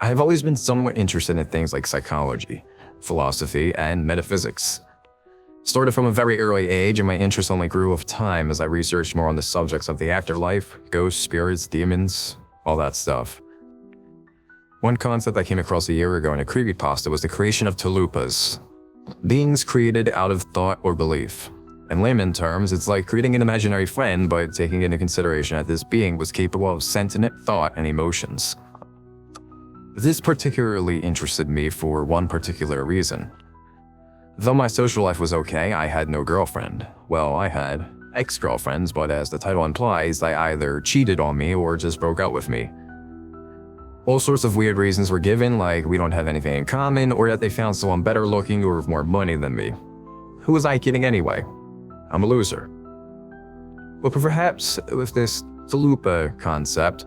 I've always been somewhat interested in things like psychology, philosophy, and metaphysics. Started from a very early age, and my interest only grew with time as I researched more on the subjects of the afterlife, ghosts, spirits, demons, all that stuff. One concept I came across a year ago in a CreepyPasta was the creation of chalupas, beings created out of thought or belief. In layman terms, it's like creating an imaginary friend, but taking into consideration that this being was capable of sentient thought and emotions. This particularly interested me for one particular reason. Though my social life was okay, I had no girlfriend. Well, I had ex-girlfriends, but as the title implies, they either cheated on me or just broke up with me. All sorts of weird reasons were given, like we don't have anything in common, or that they found someone better looking or with more money than me. Who was I kidding anyway? I'm a loser. But perhaps with this chalupa concept,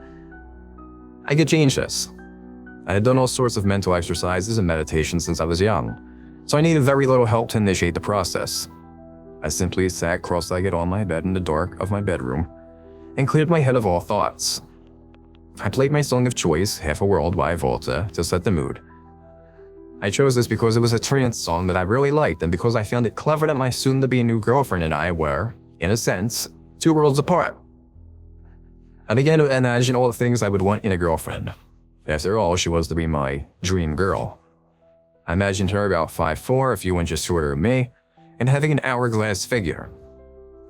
I could change this. I had done all sorts of mental exercises and meditation since I was young, so I needed very little help to initiate the process. I simply sat cross-legged on my bed in the dark of my bedroom and cleared my head of all thoughts. I played my song of choice, Half a World by Volta, to set the mood. I chose this because it was a trance song that I really liked and because I found it clever that my soon-to-be new girlfriend and I were, in a sense, two worlds apart. I began to imagine all the things I would want in a girlfriend. After all, she was to be my dream girl. I imagined her about 5'4", a few inches shorter than me, and having an hourglass figure.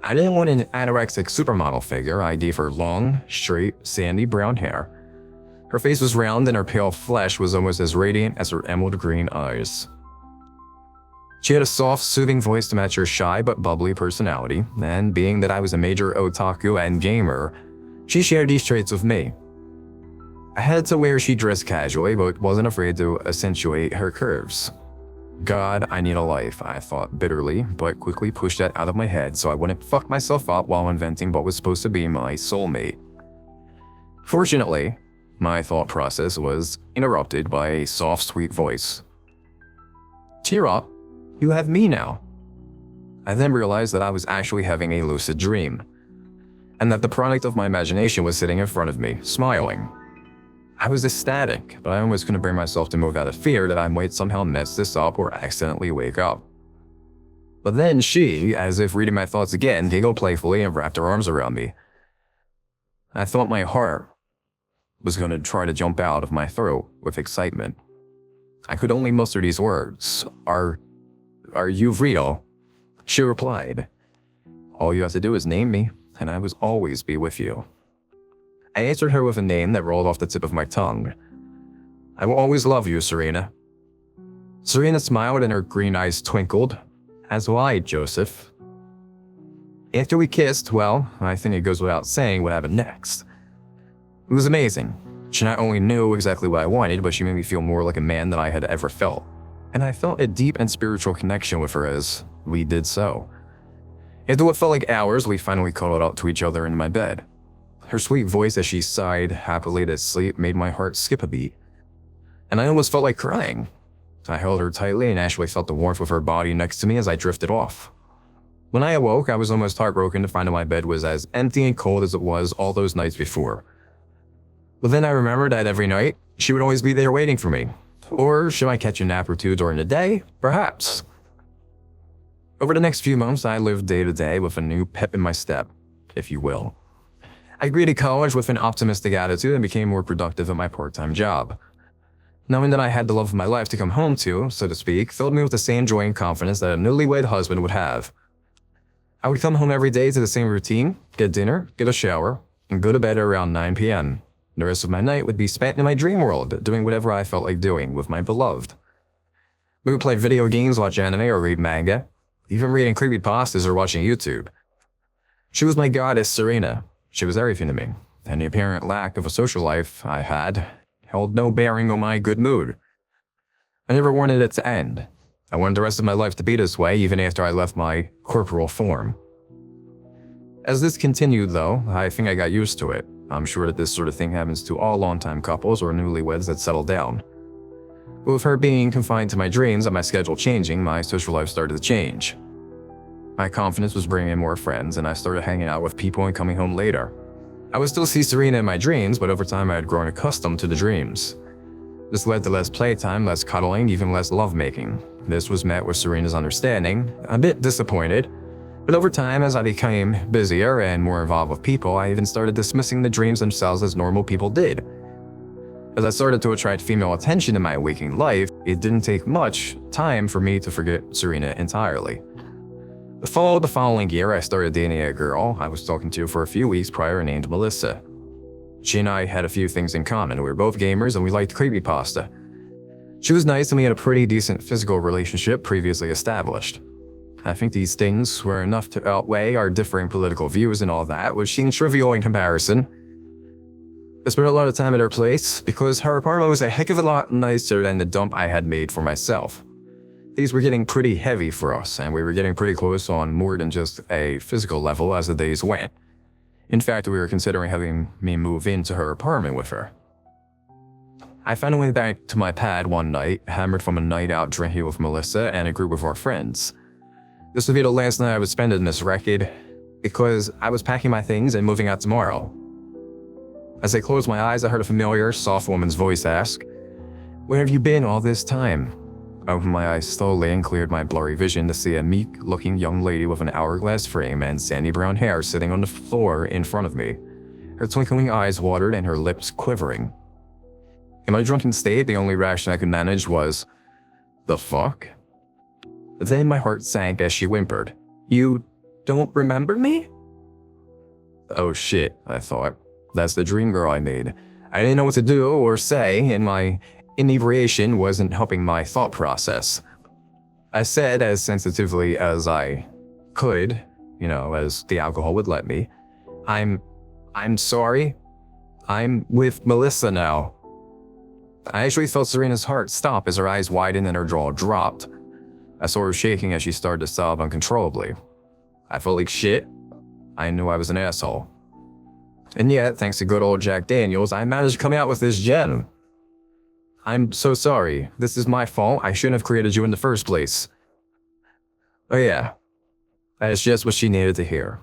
I didn't want an anorexic supermodel figure. I gave her long, straight, sandy brown hair. Her face was round and her pale flesh was almost as radiant as her emerald green eyes. She had a soft, soothing voice to match her shy but bubbly personality, and being that I was a major otaku and gamer, she shared these traits with me. I had to wear she dressed casually, but wasn't afraid to accentuate her curves. God, I need a life, I thought bitterly, but quickly pushed that out of my head so I wouldn't fuck myself up while inventing what was supposed to be my soulmate. Fortunately, my thought process was interrupted by a soft, sweet voice. Cheer up, you have me now. I then realized that I was actually having a lucid dream, and that the product of my imagination was sitting in front of me, smiling. I was ecstatic, but I almost couldn't bring myself to move out of fear that I might somehow mess this up or accidentally wake up. But then she, as if reading my thoughts again, giggled playfully and wrapped her arms around me. I thought my heart was going to try to jump out of my throat with excitement. I could only muster these words. Are you real? She replied, all you have to do is name me, and I will always be with you. I answered her with a name that rolled off the tip of my tongue. I will always love you, Serena. Serena smiled and her green eyes twinkled, as will I, Joseph. After we kissed, well, I think it goes without saying what happened next. It was amazing. She not only knew exactly what I wanted, but she made me feel more like a man than I had ever felt. And I felt a deep and spiritual connection with her as we did so. After what felt like hours, we finally cuddled up to each other in my bed. Her sweet voice as she sighed happily to sleep made my heart skip a beat, and I almost felt like crying. I held her tightly and actually felt the warmth of her body next to me as I drifted off. When I awoke, I was almost heartbroken to find that my bed was as empty and cold as it was all those nights before. But then I remembered that every night, she would always be there waiting for me. Or should I catch a nap or two during the day? Perhaps. Over the next few months, I lived day to day with a new pep in my step, if you will. I greeted college with an optimistic attitude and became more productive at my part-time job. Knowing that I had the love of my life to come home to, so to speak, filled me with the same joy and confidence that a newlywed husband would have. I would come home every day to the same routine, get dinner, get a shower, and go to bed around 9 p.m. The rest of my night would be spent in my dream world, doing whatever I felt like doing with my beloved. We would play video games, watch anime, or read manga, even reading creepypastas or watching YouTube. She was my goddess, Serena. She was everything to me, and the apparent lack of a social life I had held no bearing on my good mood. I never wanted it to end. I wanted the rest of my life to be this way even after I left my corporal form. As this continued though, I think I got used to it. I'm sure that this sort of thing happens to all longtime couples or newlyweds that settle down. But with her being confined to my dreams and my schedule changing, my social life started to change. My confidence was bringing in more friends, and I started hanging out with people and coming home later. I would still see Serena in my dreams, but over time I had grown accustomed to the dreams. This led to less playtime, less cuddling, even less lovemaking. This was met with Serena's understanding, a bit disappointed. But over time, as I became busier and more involved with people, I even started dismissing the dreams themselves as normal people did. As I started to attract female attention in my waking life, it didn't take much time for me to forget Serena entirely. The fall of the following year, I started dating a girl I was talking to for a few weeks prior named Melissa. She and I had a few things in common. We were both gamers and we liked CreepyPasta. She was nice and we had a pretty decent physical relationship previously established. I think these things were enough to outweigh our differing political views and all that, which seemed trivial in comparison. I spent a lot of time at her place because her apartment was a heck of a lot nicer than the dump I had made for myself. These were getting pretty heavy for us, and we were getting pretty close on more than just a physical level as the days went. In fact, we were considering having me move into her apartment with her. I found my way back to my pad one night, hammered from a night out drinking with Melissa and a group of our friends. This would be the last night I would spend in this wreckage, because I was packing my things and moving out tomorrow. As I closed my eyes, I heard a familiar, soft woman's voice ask, "Where have you been all this time?" I opened my eyes slowly and cleared my blurry vision to see a meek-looking young lady with an hourglass frame and sandy brown hair sitting on the floor in front of me, her twinkling eyes watered and her lips quivering. In my drunken state, the only reaction I could manage was, "The fuck?" Then my heart sank as she whimpered, "You don't remember me?" Oh shit, I thought. That's the dream girl I made. I didn't know what to do or say, and my inebriation wasn't helping my thought process. I said as sensitively as I could, as the alcohol would let me, I'm sorry. I'm with Melissa now." I actually felt Serena's heart stop as her eyes widened and her jaw dropped. I saw her shaking as she started to sob uncontrollably. I felt like shit. I knew I was an asshole. And yet, thanks to good old Jack Daniels, I managed to come out with this gem. "I'm so sorry. This is my fault. I shouldn't have created you in the first place." Oh yeah, that's just what she needed to hear.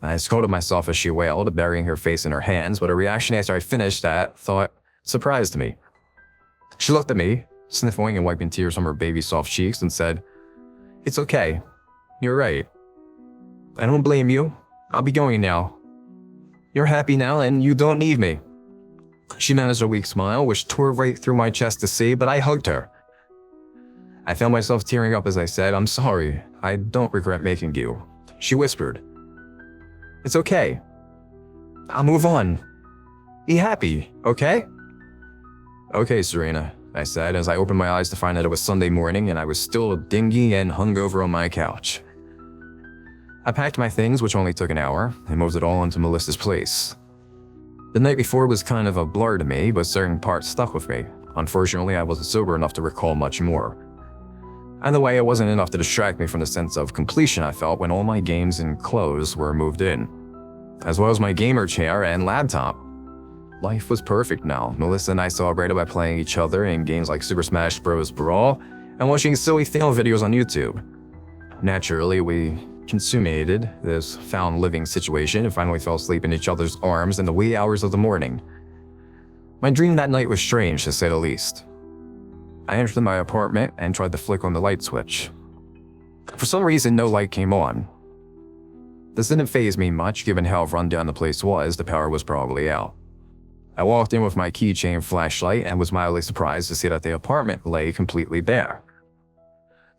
I scolded myself as she wailed, burying her face in her hands, but her reaction after I finished that thought surprised me. She looked at me, sniffling and wiping tears from her baby soft cheeks, and said, "It's okay. You're right. I don't blame you. I'll be going now. You're happy now and you don't need me." She managed a weak smile, which tore right through my chest to see, but I hugged her. I found myself tearing up as I said, "I'm sorry. I don't regret making you." She whispered, "It's okay. I'll move on. Be happy, okay?" "Okay, Serena," I said as I opened my eyes to find that it was Sunday morning and I was still dingy and hungover on my couch. I packed my things, which only took an hour, and moved it all into Melissa's place. The night before was kind of a blur to me, but certain parts stuck with me. Unfortunately, I wasn't sober enough to recall much more. Either way, it wasn't enough to distract me from the sense of completion I felt when all my games and clothes were moved in, as well as my gamer chair and laptop. Life was perfect now. Melissa and I celebrated by playing each other in games like Super Smash Bros. Brawl and watching silly fail videos on YouTube. Naturally, we consummated this found living situation and finally fell asleep in each other's arms in the wee hours of the morning. My dream that night was strange, to say the least. I entered my apartment and tried to flick on the light switch. For some reason, no light came on. This didn't faze me much, given how run down the place was. The power was probably out. I walked in with my keychain flashlight and was mildly surprised to see that the apartment lay completely bare.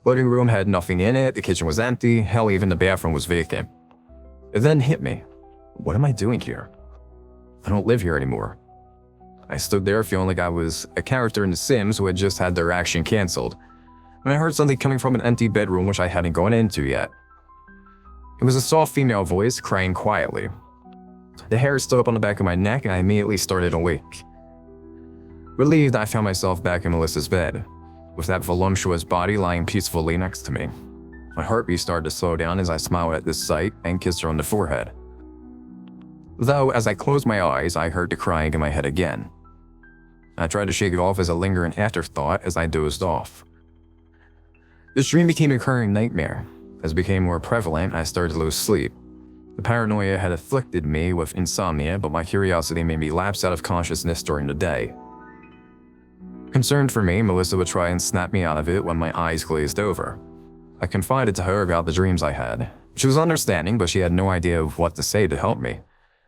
The living room had nothing in it, the kitchen was empty, hell, even the bathroom was vacant. It then hit me. What am I doing here? I don't live here anymore. I stood there feeling like I was a character in The Sims who had just had their action cancelled, and I heard something coming from an empty bedroom which I hadn't gone into yet. It was a soft female voice crying quietly. The hair stood up on the back of my neck and I immediately started awake. Relieved, I found myself back in Melissa's bed, with that voluptuous body lying peacefully next to me. My heartbeat started to slow down as I smiled at this sight and kissed her on the forehead. Though, as I closed my eyes, I heard the crying in my head again. I tried to shake it off as a lingering afterthought as I dozed off. This dream became a recurring nightmare. As it became more prevalent, I started to lose sleep. The paranoia had afflicted me with insomnia, but my curiosity made me lapse out of consciousness during the day. Concerned for me, Melissa would try and snap me out of it when my eyes glazed over. I confided to her about the dreams I had. She was understanding, but she had no idea of what to say to help me.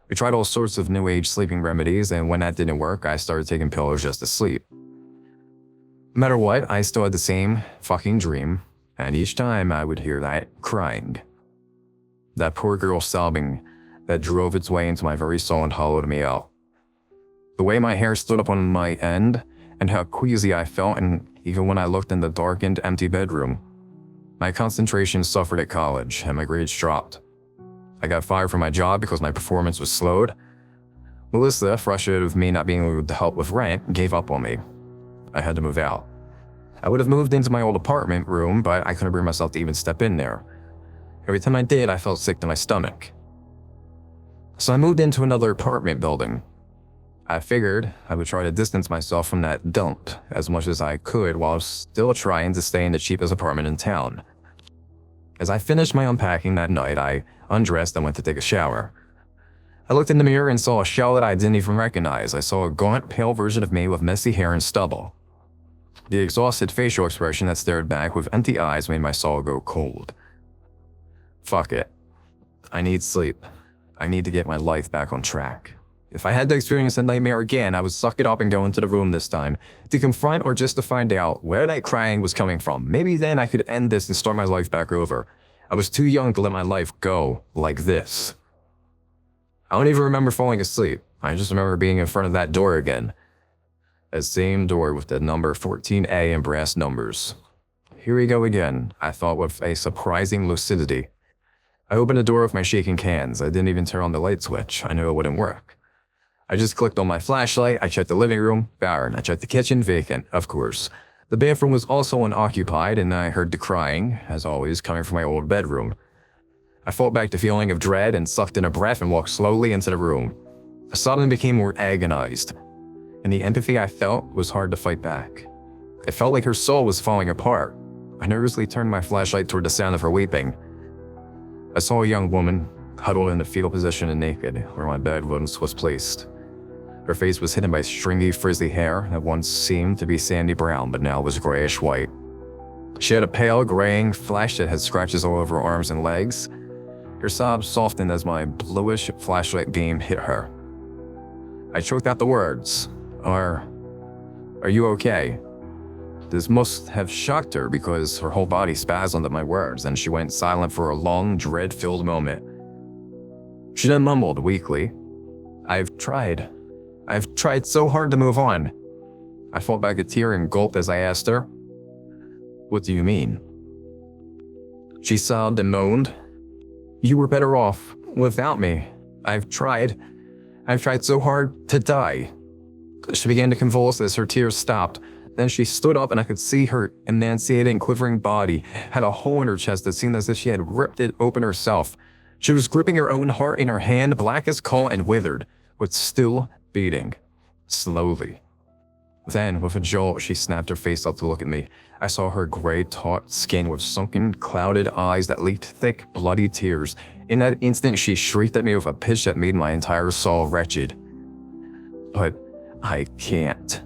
We tried all sorts of new age sleeping remedies, and when that didn't work, I started taking pills just to sleep. No matter what, I still had the same fucking dream, and each time I would hear that crying. That poor girl sobbing that drove its way into my very soul and hollowed me out. The way my hair stood up on my end, and how queasy I felt, and even when I looked in the darkened, empty bedroom. My concentration suffered at college, and my grades dropped. I got fired from my job because my performance was slowed. Melissa, frustrated with me not being able to help with rent, gave up on me. I had to move out. I would have moved into my old apartment room, but I couldn't bring myself to even step in there. Every time I did, I felt sick to my stomach. So I moved into another apartment building. I figured I would try to distance myself from that dump as much as I could while still trying to stay in the cheapest apartment in town. As I finished my unpacking that night, I undressed and went to take a shower. I looked in the mirror and saw a shell that I didn't even recognize. I saw a gaunt, pale version of me with messy hair and stubble. The exhausted facial expression that stared back with empty eyes made my soul go cold. Fuck it. I need sleep. I need to get my life back on track. If I had to experience a nightmare again, I would suck it up and go into the room this time, to confront or just to find out where that crying was coming from. Maybe then I could end this and start my life back over. I was too young to let my life go like this. I don't even remember falling asleep. I just remember being in front of that door again. That same door with the number 14A in brass numbers. Here we go again, I thought with a surprising lucidity. I opened the door with my shaking hands. I didn't even turn on the light switch. I knew it wouldn't work. I just clicked on my flashlight. I checked the living room, barren. I checked the kitchen, vacant, of course. The bathroom was also unoccupied, and I heard the crying, as always, coming from my old bedroom. I fought back the feeling of dread and sucked in a breath and walked slowly into the room. I suddenly became more agonized, and the empathy I felt was hard to fight back. It felt like her soul was falling apart. I nervously turned my flashlight toward the sound of her weeping. I saw a young woman, huddled in a fetal position and naked, where my bed once was placed. Her face was hidden by stringy, frizzy hair that once seemed to be sandy brown, but now was grayish white. She had a pale, graying flesh that had scratches all over her arms and legs. Her sobs softened as my bluish flashlight beam hit her. I choked out the words, Are you okay? This must have shocked her because her whole body spasmed at my words, and she went silent for a long, dread-filled moment. She then mumbled weakly, I've tried so hard to move on. I fought back a tear and gulped as I asked her, What do you mean? She sobbed and moaned, You were better off without me. I've tried so hard to die. She began to convulse as her tears stopped. Then she stood up and I could see her emaciated, quivering body had a hole in her chest that seemed as if she had ripped it open herself. She was gripping her own heart in her hand, black as coal and withered, but still beating, slowly. Then, with a jolt, she snapped her face up to look at me. I saw her gray, taut skin with sunken, clouded eyes that leaked thick, bloody tears. In that instant, she shrieked at me with a pitch that made my entire soul wretched. But I can't.